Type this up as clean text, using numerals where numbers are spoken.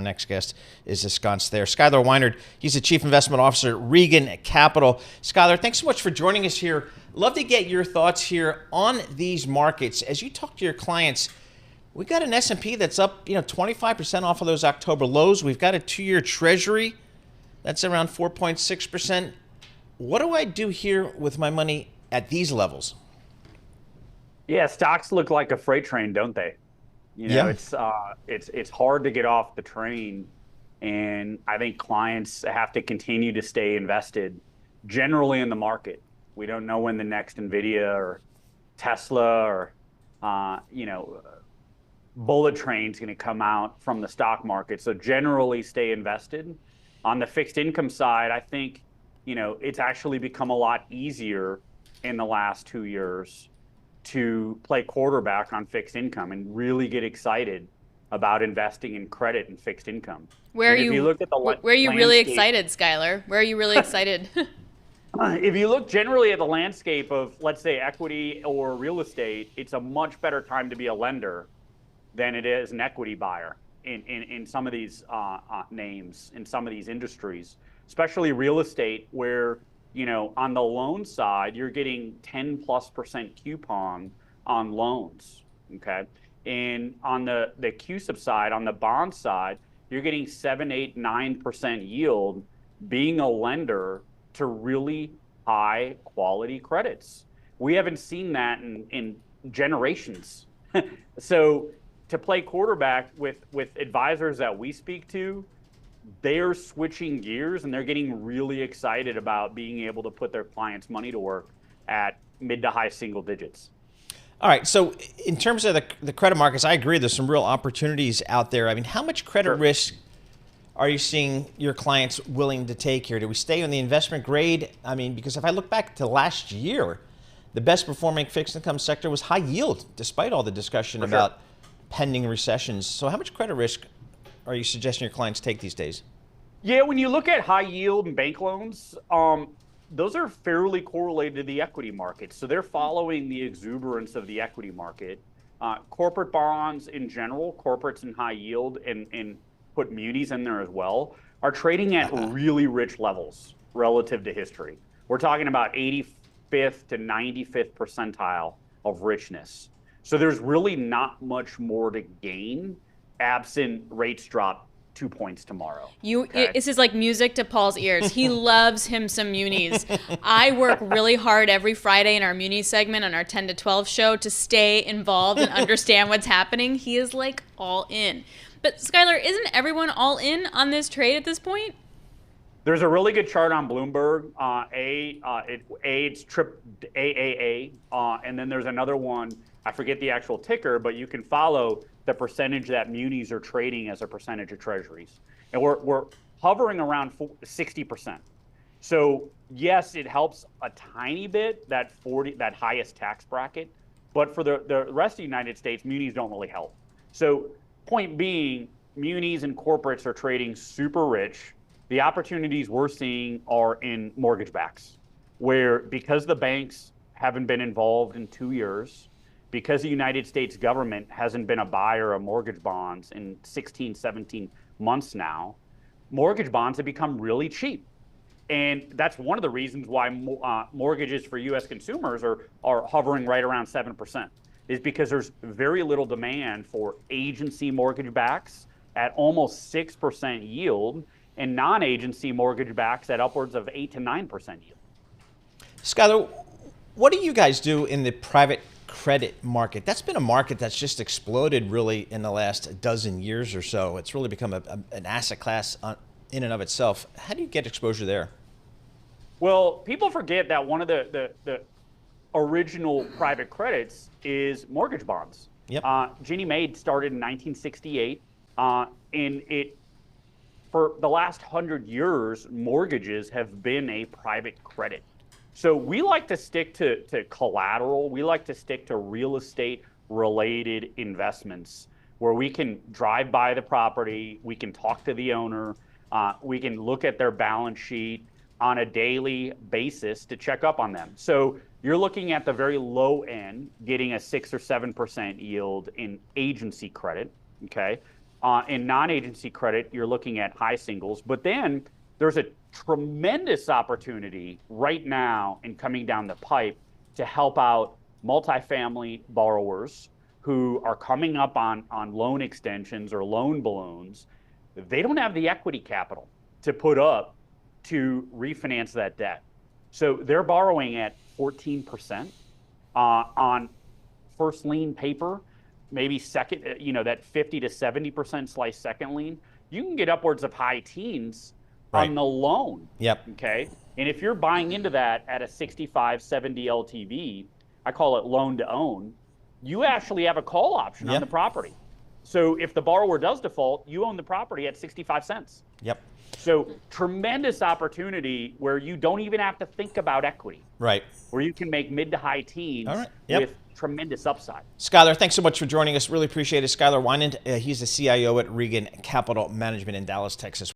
next guest is ensconced there. Skyler Weinand, he's the Chief Investment Officer at Regan Capital. Skyler, thanks so much for joining us here. Love to get your thoughts here on these markets. As you talk to your clients, we got an S&P that's up 25% off of those October lows. We've got a 2-year Treasury that's around 4.6%. What do I do here with my money at these levels? Yeah, stocks look like a freight train, don't they? It's hard to get off the train, and I think clients have to continue to stay invested generally in the market. We don't know when the next Nvidia or Tesla or bullet train's going to come out from the stock market. So generally stay invested. On the fixed income side, I think it's actually become a lot easier in the last 2 years to play quarterback on fixed income and really get excited about investing in credit and fixed income. Where are you really excited, Skyler? Where are you really excited? If you look generally at the landscape of, let's say, equity or real estate, it's a much better time to be a lender than it is an equity buyer in some of these names, in some of these industries, especially real estate, where on the loan side, you're getting 10+% coupon on loans, okay? And on the CUSIP side, on the bond side, you're getting 7, 8, 9% yield being a lender to really high quality credits. We haven't seen that in generations. So to play quarterback with advisors that we speak to, they're switching gears and they're getting really excited about being able to put their clients' money to work at mid to high single digits. All right, so in terms of the credit markets, I agree there's some real opportunities out there. I mean, how much credit risk are you seeing your clients willing to take here? Do we stay on the investment grade? I mean, because if I look back to last year, the best performing fixed income sector was high yield, despite all the discussion about pending recessions. So how much credit risk are you suggesting your clients take these days? Yeah, when you look at high yield and bank loans, those are fairly correlated to the equity market. So they're following the exuberance of the equity market. Corporate bonds in general, corporates in high yield, and put munis in there as well, are trading at really rich levels relative to history. We're talking about 85th to 95th percentile of richness. So there's really not much more to gain absent rates drop 2 points tomorrow. This is like music to Paul's ears. He loves him some munis. I work really hard every Friday in our muni segment on our 10 to 12 show to stay involved and understand what's happening. He is like all in. But Skyler, isn't everyone all in on this trade at this point? There's a really good chart on Bloomberg. It's AAA, and then there's another one. I forget the actual ticker, but you can follow the percentage that munis are trading as a percentage of treasuries. And we're hovering around 60%. So yes, it helps a tiny bit, that highest tax bracket, but for the rest of the United States, munis don't really help. So point being, munis and corporates are trading super rich. The opportunities we're seeing are in mortgage backs, where because the banks haven't been involved in 2 years, because the United States government hasn't been a buyer of mortgage bonds in 16, 17 months now, mortgage bonds have become really cheap. And that's one of the reasons why mortgages for U.S. consumers are hovering right around 7%, is because there's very little demand for agency mortgage backs at almost 6% yield and non-agency mortgage backs at upwards of 8 to 9% yield. Skyler, what do you guys do in the private credit market? That's been a market that's just exploded really in the last dozen years or so. It's really become an asset class in and of itself. How do you get exposure there? Well, people forget that one of the original private credits is mortgage bonds. Yep. Ginnie Mae started in 1968, and it for the last 100 years, mortgages have been a private credit. So we like to stick to collateral. We like to stick to real estate related investments where we can drive by the property, we can talk to the owner, we can look at their balance sheet on a daily basis to check up on them. So you're looking at the very low end, getting a 6 or 7% yield in agency credit, okay? In non-agency credit, you're looking at high singles. But then there's a tremendous opportunity right now and coming down the pipe to help out multifamily borrowers who are coming up on loan extensions or loan balloons. They don't have the equity capital to put up to refinance that debt. So they're borrowing at 14% on first lien paper, maybe second, that 50 to 70% slice second lien. You can get upwards of high teens on the loan. Yep. Okay. And if you're buying into that at a 65, 70 LTV, I call it loan to own, you actually have a call option on the property. So if the borrower does default, you own the property at 65 cents. Yep. So tremendous opportunity where you don't even have to think about equity. Right. Where you can make mid to high teens with tremendous upside. Skyler, thanks so much for joining us. Really appreciate it. Skyler Weinand, he's the CIO at Regan Capital Management in Dallas, Texas.